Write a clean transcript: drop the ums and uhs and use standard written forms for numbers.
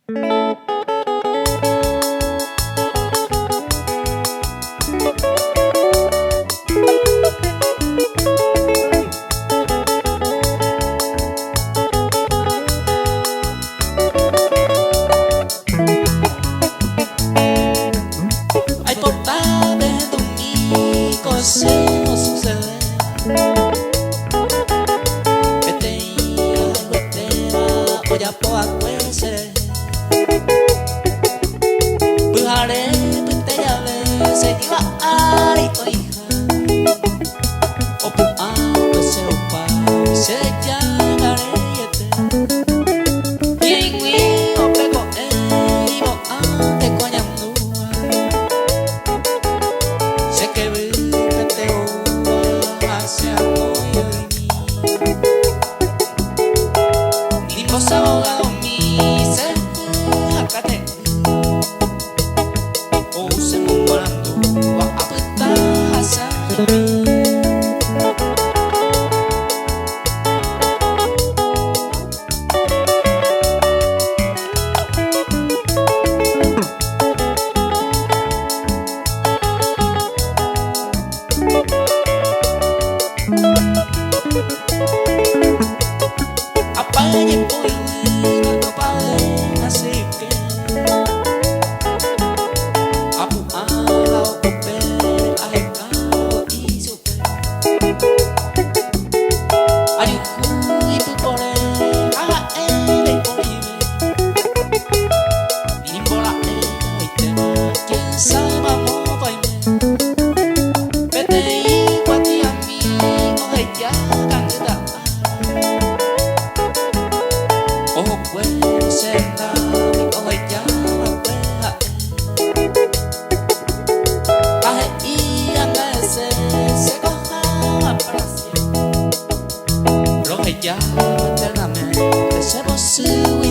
Hay portable tu mi consejo sucede que te algo espera o ya po acuese Buhare pente ya ve se iba ari to hija o pu a se opa se ya garete Yingwi o pego e ibo a te coñando sé que vete hacia hoy ni vos abogado mi se acate o se mumorando va a apretar hacia mí apague por el no pague así que apuala o papel ajecado y supe ayuju y tu pone a él y ponime y por la y tema quién sabe vamos pa' vete y cuati a mí oje ya candida ojo puede ser nada oje ya pega aje y anga se coja para siempre roje ya eternamente se posee